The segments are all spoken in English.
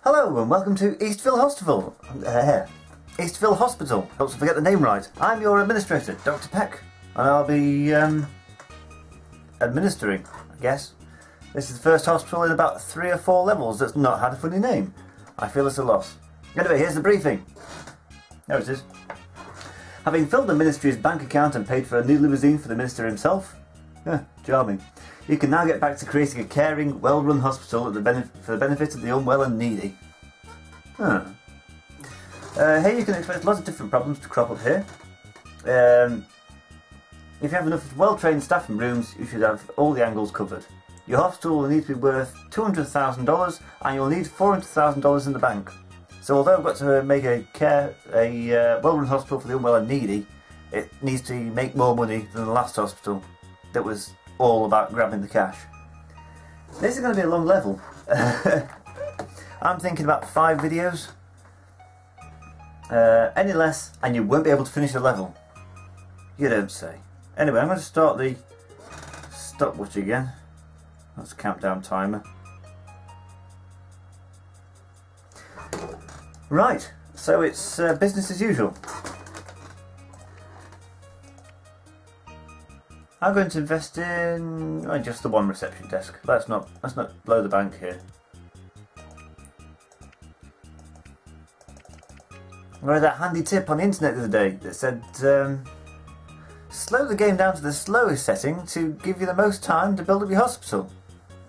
Hello and welcome to Eastville Hospital. Eastville Hospital. Don't forget the name right. I'm your administrator, Dr. Peck, and I'll be administering, I guess. This is the first hospital in about 3 or 4 levels that's not had a funny name. I feel it's a loss. Anyway, here's the briefing. There it is. Having filled the ministry's bank account and paid for a new limousine for the minister himself, charming, you can now get back to creating a caring, well-run hospital for the benefit of the unwell and needy. Here you can expect lots of different problems to crop up here. If you have enough well-trained staff and rooms, you should have all the angles covered. Your hospital will need to be worth $200,000 and you'll need $400,000 in the bank. So although I've got to make a well-run hospital for the unwell and needy, it needs to make more money than the last hospital that was all about grabbing the cash. This is going to be a long level. I'm thinking about 5 videos. Any less and you won't be able to finish the level. You don't say. Anyway, I'm going to start the stopwatch again. That's a countdown timer. Right, so it's business as usual. I'm going to invest in just the one reception desk. Let's not blow the bank here. I read that handy tip on the internet the other day that said slow the game down to the slowest setting to give you the most time to build up your hospital.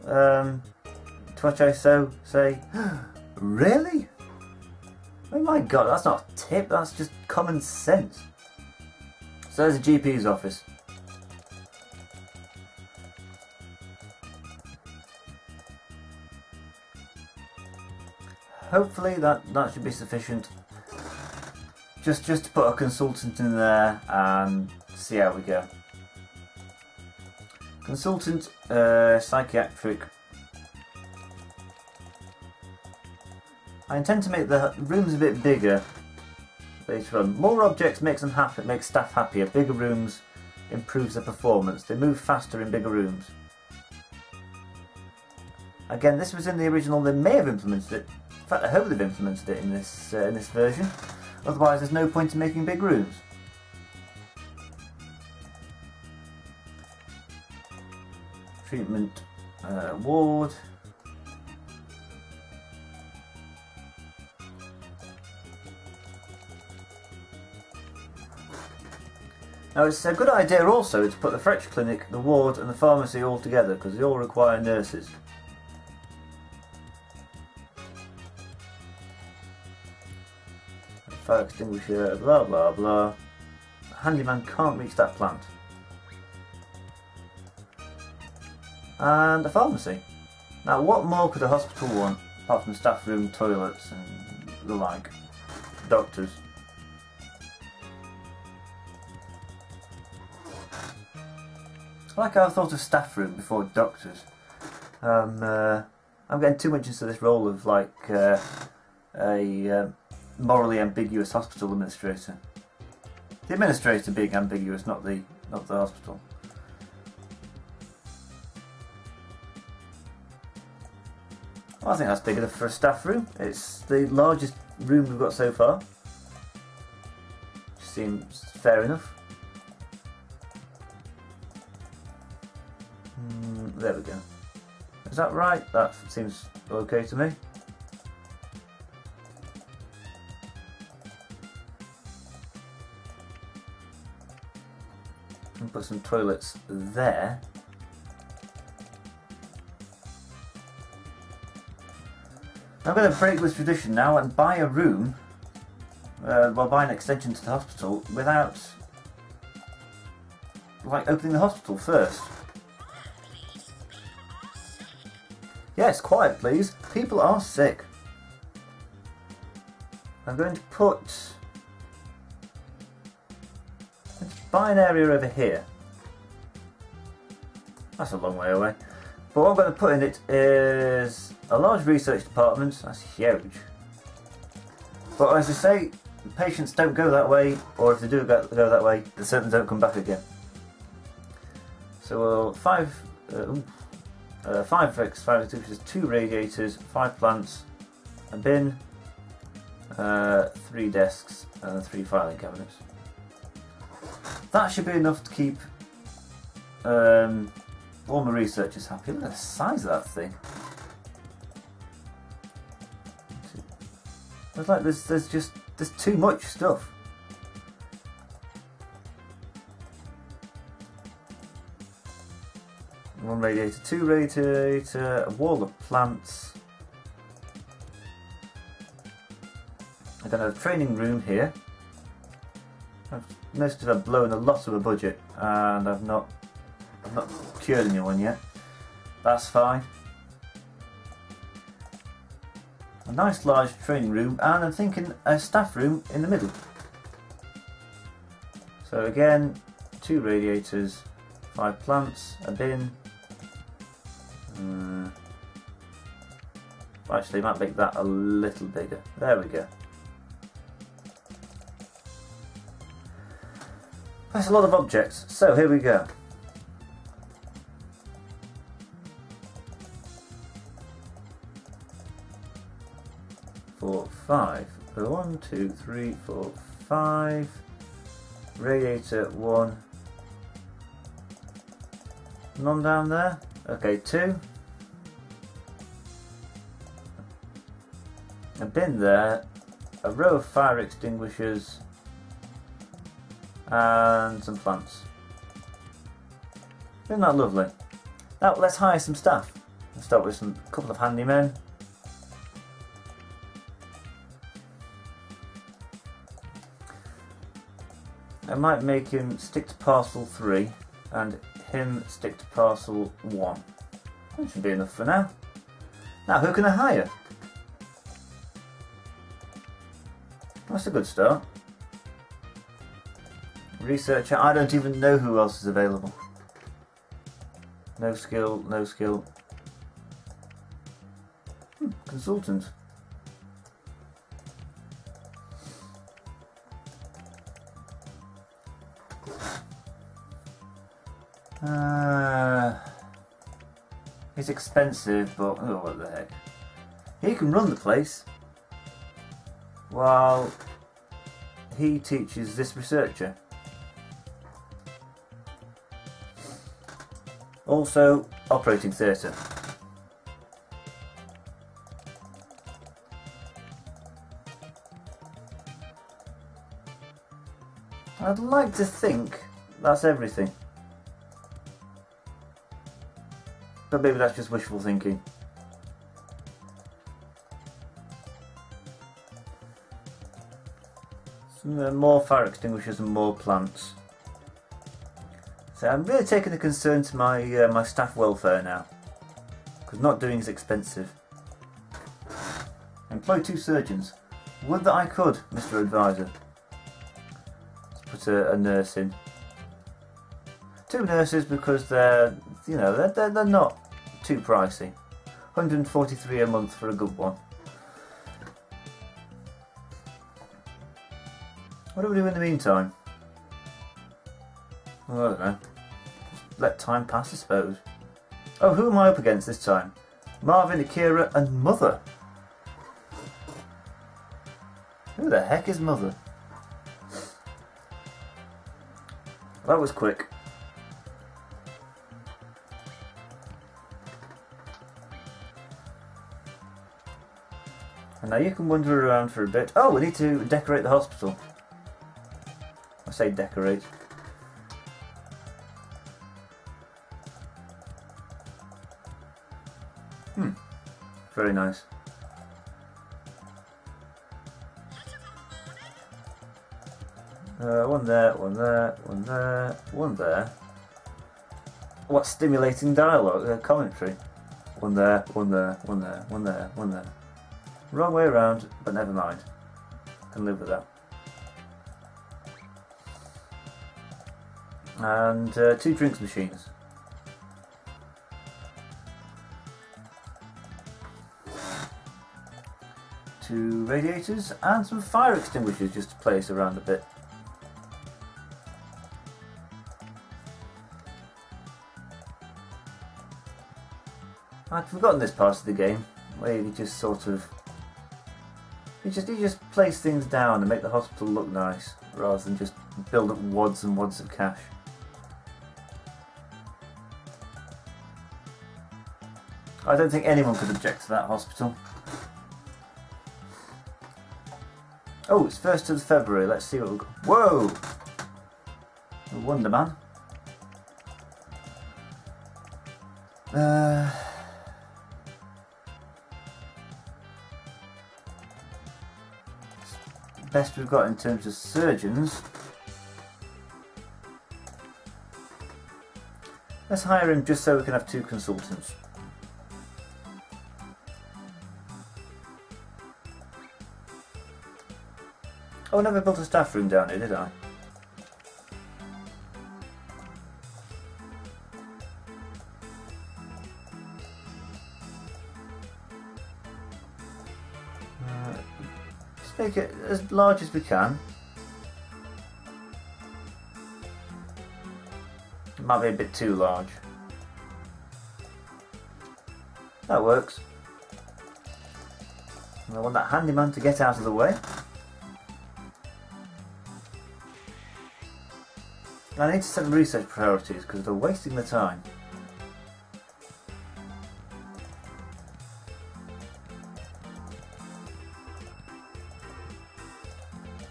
To which I say, really? Oh my god, that's not a tip, that's just common sense. So there's a GP's office. Hopefully that should be sufficient. Just to put a consultant in there and see how we go. Consultant, psychiatric. I intend to make the rooms a bit bigger later on. More objects makes staff happier. Bigger rooms improves their performance. They move faster in bigger rooms. Again, this was in the original. They may have implemented it. In fact, I hope they've implemented it in this version. Otherwise, there's no point in making big rooms. Treatment ward. Now it's a good idea also to put the French clinic, the ward and the pharmacy all together because they all require nurses. Fire extinguisher, blah blah blah. A handyman can't reach that plant. And a pharmacy. Now what more could a hospital want apart from staff room, toilets and the like? Doctors. I like how I thought of staff room before doctors. I'm getting too much into this role of like a morally ambiguous hospital administrator. The administrator being ambiguous, not the hospital. Well, I think that's big enough for a staff room. It's the largest room we've got so far. Seems fair enough. There we go. Is that right? That seems okay to me. And put some toilets there. I'm going to break with tradition now and buy a room, buy an extension to the hospital without opening the hospital first. Yes, quiet please. People are sick. I'm going to buy an area over here. That's a long way away. But what I'm going to put in it is a large research department. That's huge. But as I say, patients don't go that way, or if they do go that way, they certainly don't come back again. So we'll 5 bricks, 5 extinguishers, 2 radiators, 5 plants, a bin, 3 desks and 3 filing cabinets. That should be enough to keep all my researchers happy. Look at the size of that thing. It's like there's too much stuff. One radiator, 2 radiator, a wall of plants. I don't have a training room here. I've noticed that I've blown a lot of a budget and I've not procured a new one yet. That's fine. A nice large training room, and I'm thinking a staff room in the middle. So again, 2 radiators, 5 plants, a bin. Actually, might make that a little bigger. There we go. That's a lot of objects. So here we go. Four, 5. 1, 2, 3, 4, 5. Radiator 1. None down there. Okay, 2. A bin there. A row of fire extinguishers. And some plants. Isn't that lovely? Now let's hire some staff. Let's start with a couple of handymen. I might make him stick to parcel 3 and him stick to parcel 1. That should be enough for now. Now who can I hire? That's a good start. Researcher, I don't even know who else is available. No skill, no skill. Consultant. It's expensive, but oh, what the heck. He can run the place while he teaches this researcher. Also, operating theatre. I'd like to think that's everything. But maybe that's just wishful thinking. Some more fire extinguishers and more plants. So I'm really taking a concern to my my staff welfare now, because not doing is expensive. Employ 2 surgeons. Would that I could, Mr. Advisor. Let's put a nurse in. 2 nurses because they're not too pricey. 143 a month for a good one. What do we do in the meantime? Well, I don't know. Let time pass, I suppose. Oh, who am I up against this time? Marvin, Akira, and Mother. Who the heck is Mother? That was quick. And now you can wander around for a bit. Oh, we need to decorate the hospital. I say decorate. Very nice. One there, one there, one there, one there. What stimulating dialogue, commentary. One there, one there, one there, one there, one there. Wrong way around, but never mind. I can live with that. And 2 drinks machines. Two radiators and some fire extinguishers just to place around a bit. I'd forgotten this part of the game, where you just sort of You just place things down and make the hospital look nice, rather than just build up wads and wads of cash. I don't think anyone could object to that hospital. Oh, it's 1st of February. Let's see what we've got. Whoa! A Wonder Man. Best we've got in terms of surgeons. Let's hire him just so we can have 2 consultants. Oh, I never built a staff room down here, did I? Let's make it as large as we can. It might be a bit too large. That works. And I want that handyman to get out of the way. I need to set research priorities because they're wasting the time.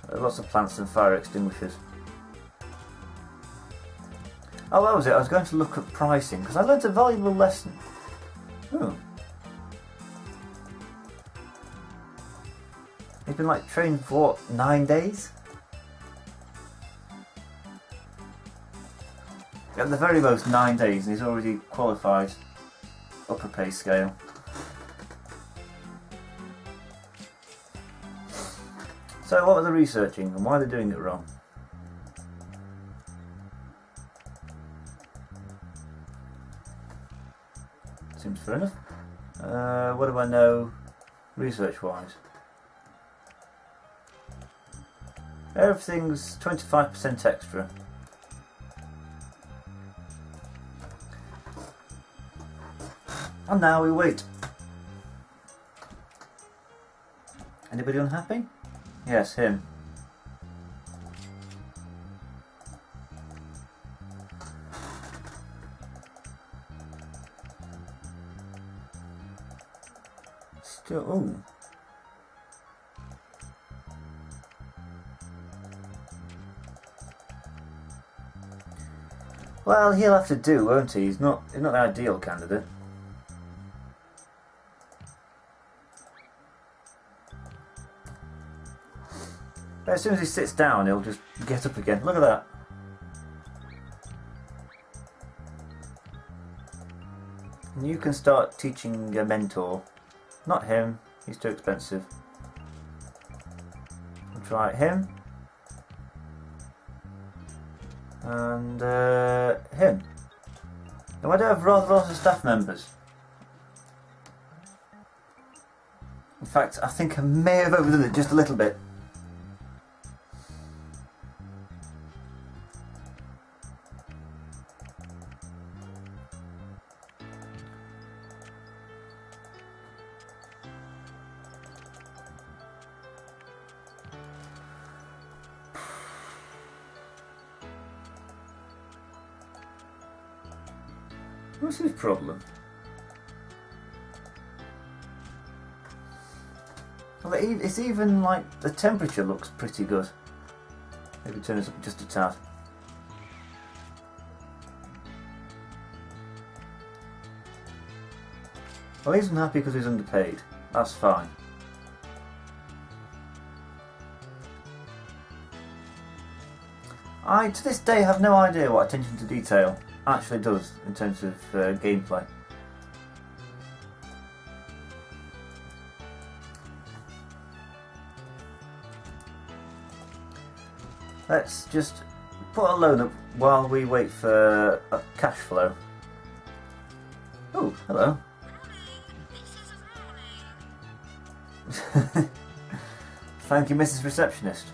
There are lots of plants and fire extinguishers. Oh, that was it. I was going to look at pricing because I learnt a valuable lesson. Ooh. He's been like trained for what, 9 days? At the very most 9 days, and he's already qualified upper pay scale. So what are they researching and why are they doing it wrong? Seems fair enough. What do I know research wise? Everything's 25% extra. And now we wait. Anybody unhappy? Yes, him. Still, ooh. Well, he'll have to do, won't he? He's not the ideal candidate. But as soon as he sits down, he'll just get up again. Look at that. And you can start teaching a mentor. Not him, he's too expensive. We'll try him. And him. Now I do have rather lots of staff members. In fact, I think I may have overdone it just a little bit. What's his problem? Well, it's even like the temperature looks pretty good. Maybe turn this up just a tad. Well, he's unhappy because he's underpaid. That's fine. I, to this day, have no idea what attention to detail actually does in terms of gameplay. Let's just put a loan up while we wait for a cash flow. Oh, hello. Thank you, Mrs. Receptionist.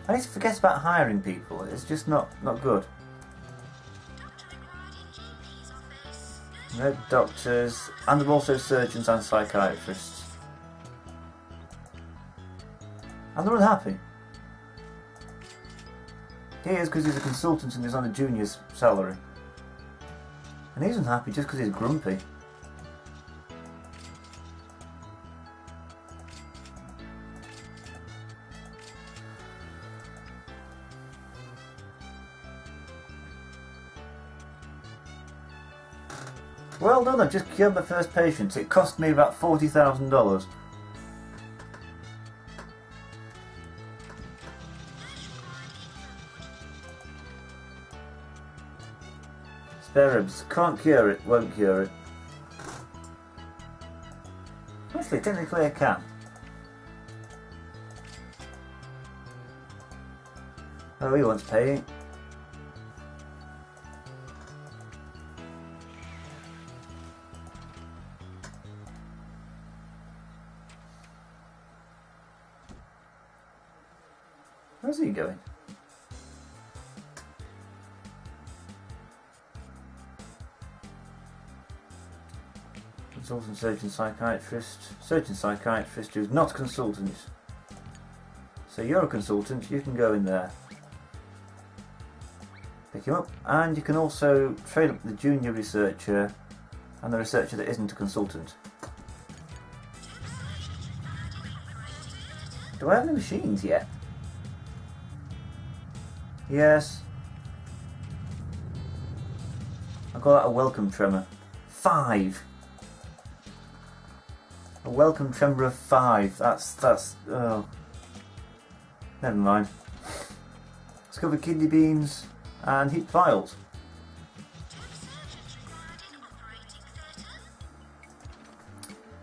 I need to forget about hiring people. It's just not good. No doctors, and there are also surgeons and psychiatrists. And they're unhappy. He is because he's a consultant and he's on a junior's salary. And he's unhappy just because he's grumpy. Well done, I've just cured my first patient. It cost me about $40,000. Spare ribs. Can't cure it, won't cure it. Actually, technically I can. Oh, he wants paying. Where's he going? Consultant, surgeon, psychiatrist. Surgeon, psychiatrist who's not a consultant. So you're a consultant, you can go in there. Pick him up, and you can also trade up the junior researcher and the researcher that isn't a consultant. Do I have any machines yet? Yes. I call that a welcome tremor. 5. A welcome tremor of 5. That's oh. Never mind. Discover kidney beans and heat vials.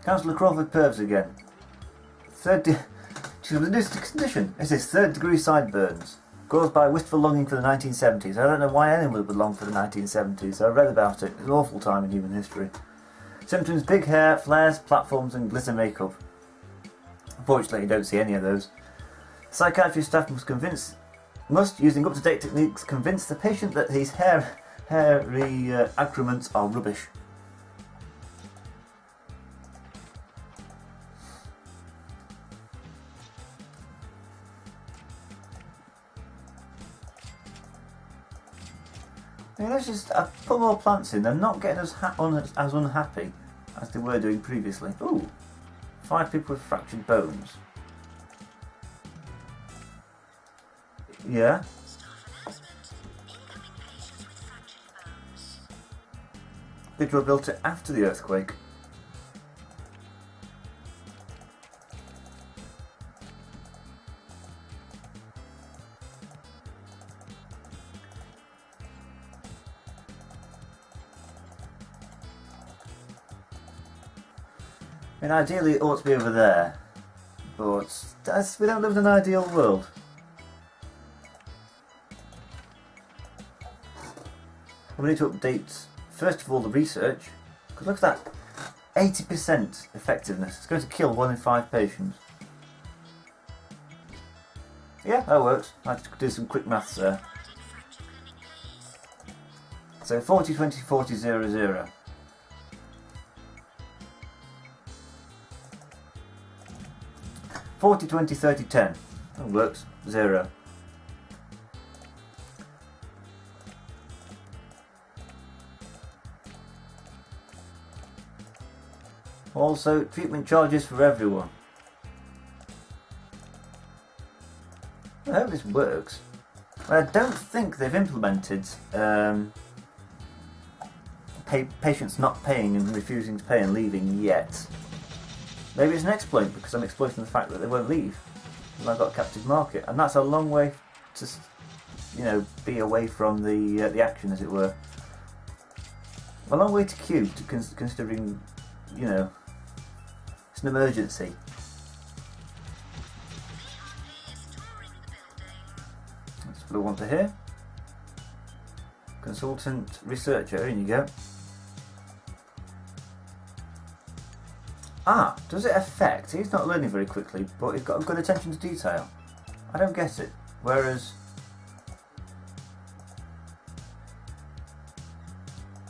Councillor Crawford pervs again. She's with this condition. It says 3rd degree sideburns. Caused by wistful longing for the 1970s. I don't know why anyone would long for the 1970s. I read about it. It's an awful time in human history. Symptoms: big hair, flares, platforms and glitter makeup. Unfortunately, you don't see any of those. Psychiatry staff must, using up-to-date techniques, convince the patient that his hairy accoutrements are rubbish. I mean, let's just put more plants in. They're not getting as unhappy as they were doing previously. Ooh, 5 people with fractured bones. Yeah. They built it after the earthquake. I mean, ideally it ought to be over there, but we don't live in an ideal world. We need to update, first of all, the research, because look at that, 80% effectiveness. It's going to kill 1 in 5 patients. Yeah, that works. I had to do some quick maths there. So 40, 20, 40, 0, 0. $40, 20, 30, 10. That works. 0. Also, treatment charges for everyone. I hope this works. I don't think they've implemented patients not paying and refusing to pay and leaving yet. Maybe it's an exploit because I'm exploiting the fact that they won't leave. And I've got a captive market, and that's a long way to, you know, be away from the action, as it were. A long way to queue, considering, you know, it's an emergency. That's what I want to hear. Consultant, researcher, in you go. Ah, does it affect? He's not learning very quickly, but he's got a good attention to detail. I don't get it. Whereas...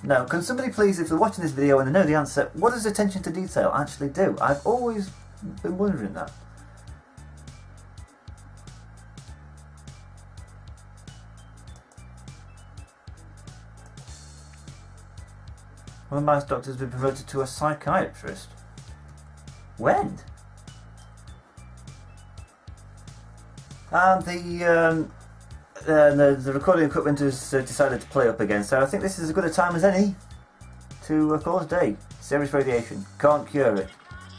No, can somebody please, if they're watching this video and they know the answer, what does attention to detail actually do? I've always been wondering that. One of my doctors has been promoted to a psychiatrist. When? And the recording equipment has decided to play up again, so I think this is as good a time as any to call it a day. Serious radiation, can't cure it.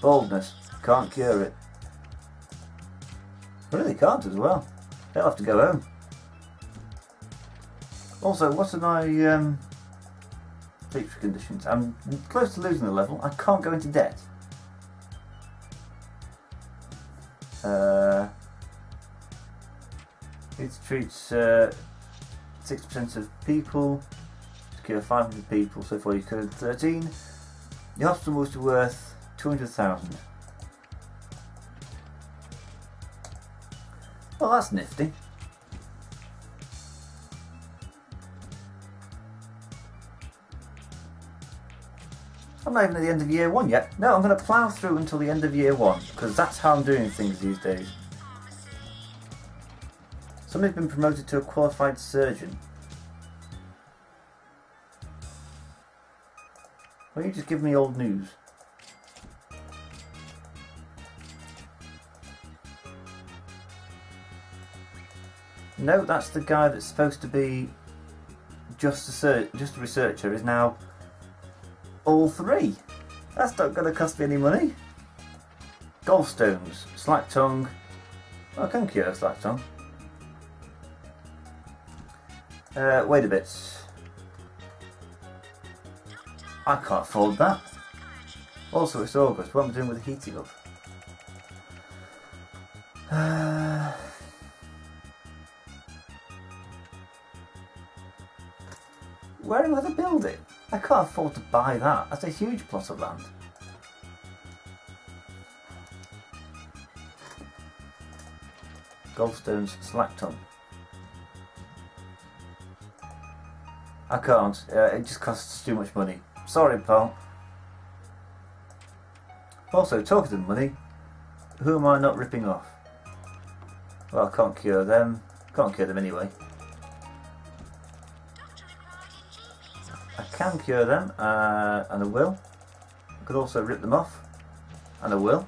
Baldness, can't cure it. Really can't as well. They'll have to go home. Also, what are my feature conditions? I'm close to losing the level. I can't go into debt. It treats 6% of people, to cure 500 people, so far you cured 13. The hospital was worth 200,000. Well, that's nifty. I'm not even at the end of year 1 yet. No, I'm going to plough through until the end of year 1, because that's how I'm doing things these days. Somebody's been promoted to a qualified surgeon. Why don't you just give me old news? No, that's the guy that's supposed to be just a researcher is now all 3. That's not going to cost me any money. Gallstones, slack tongue. Oh, I can cure slack tongue. Wait a bit. I can't afford that. Also, it's August. What am I doing with the heating up? Where am I going to build it? I can't afford to buy that. That's a huge plot of land. Gallstones, slack tongue. I can't. It just costs too much money. Sorry, pal. Also, talking of money, who am I not ripping off? Well, I can't cure them. Can't cure them anyway. I can cure them, and I will. I could also rip them off, and I will.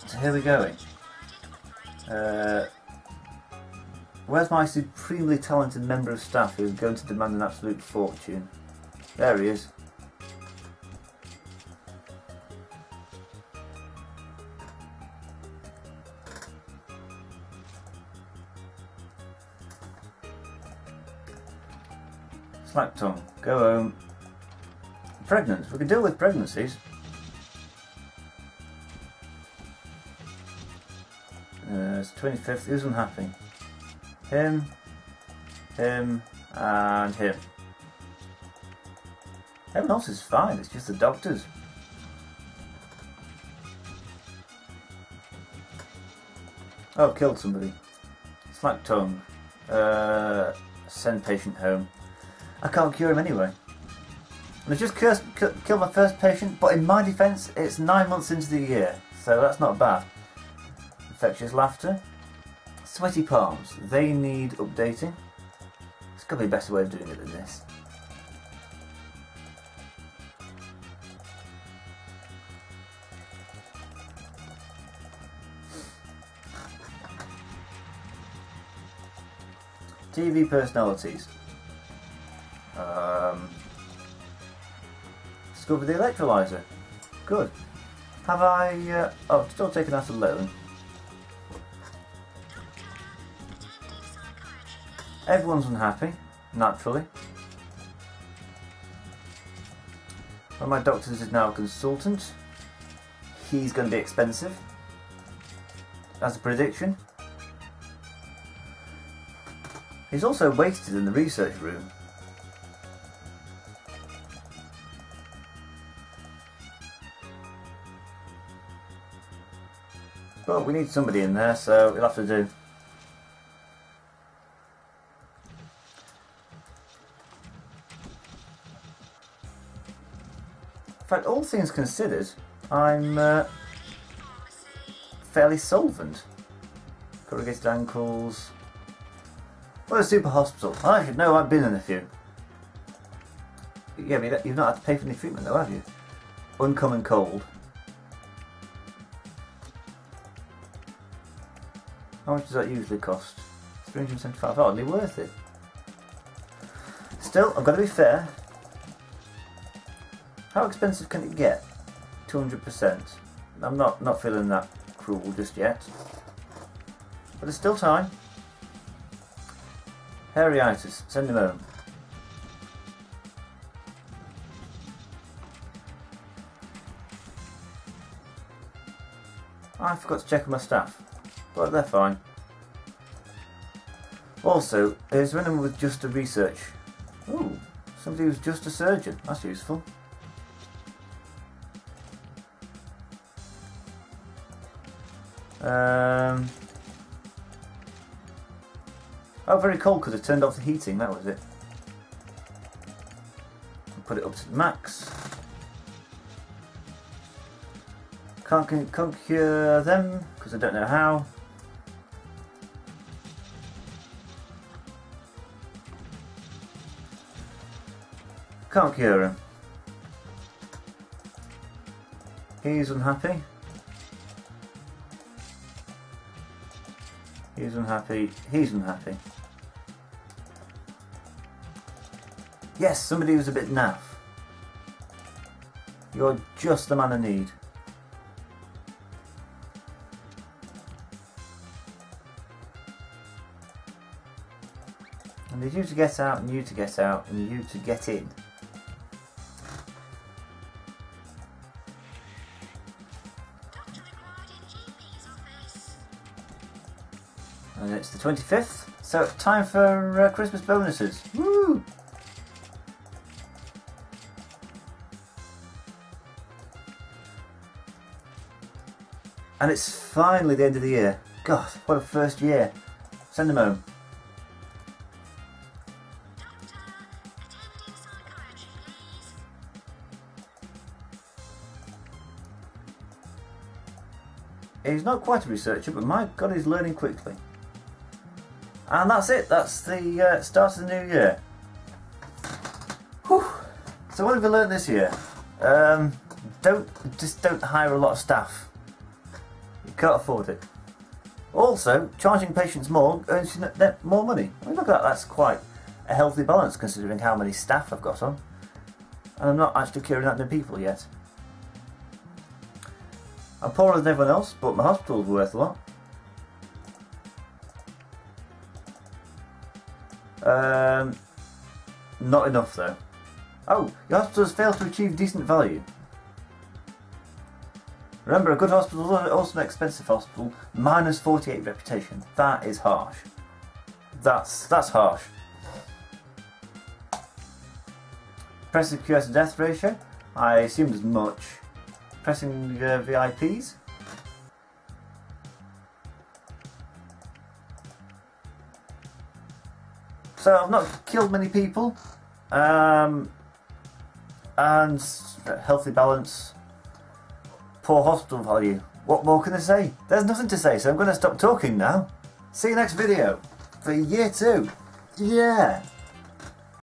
So here we're going. Where's my supremely talented member of staff who's going to demand an absolute fortune? There he is. Slack tongue, go home. Pregnant, we can deal with pregnancies. It's 25th, who's unhappy? Him, and him. Everyone else is fine, it's just the doctors. Oh, I've killed somebody. Slack tongue. Send patient home. I can't cure him anyway. And I just killed my first patient, but in my defence, it's 9 months into the year, so that's not bad. Infectious laughter. Sweaty palms. They need updating. There's got to be a better way of doing it than this. TV personalities. Discover the electrolyzer. Good. Have I... oh, still taking that alone. Everyone's unhappy, naturally. One of my doctors is now a consultant. He's going to be expensive. As a prediction. He's also wasted in the research room. But we need somebody in there, so we'll have to do. In fact, all things considered, I'm fairly solvent. Corrugated ankles. What a super hospital. I should know, I've been in a few. Yeah, but you've not had to pay for any treatment though, have you? Uncommon cold. How much does that usually cost? 375, hardly worth it. Still, I've got to be fair. How expensive can it get? 200%. I'm not feeling that cruel just yet. But there's still time. Hairy-itis, send him home. I forgot to check on my staff, but they're fine. Also, is there anyone with just a research? Ooh, somebody who's just a surgeon. That's useful. Oh, very cold because I turned off the heating, that was it. I'll put it up to the max. Can't cure them because I don't know how. Can't cure him. He's unhappy. He's unhappy. He's unhappy. Yes, somebody who's a bit naff. You're just the man I need. I need you to get out, and you to get out, and you to get in. And it's the 25th, so it's time for Christmas bonuses. Woo! And it's finally the end of the year. God, what a first year. Send them home. He's not quite a researcher, but my God, he's learning quickly. And that's it. That's the start of the new year. Whew. So what have we learned this year? Don't hire a lot of staff. You can't afford it. Also, charging patients more earns you more money. I mean, look at that. That's quite a healthy balance considering how many staff I've got on. And I'm not actually curing that many people yet. I'm poorer than everyone else, but my hospital's worth a lot. Not enough though. Oh, your hospital has failed to achieve decent value. Remember, a good hospital is also an expensive hospital. Minus 48 reputation. That is harsh. That's harsh. Pressing QS to death ratio. I assumed as much. Pressing VIPs. So I've not killed many people. And healthy balance. Poor hospital value. What more can I say? There's nothing to say, so I'm going to stop talking now. See you next video for year 2. Yeah.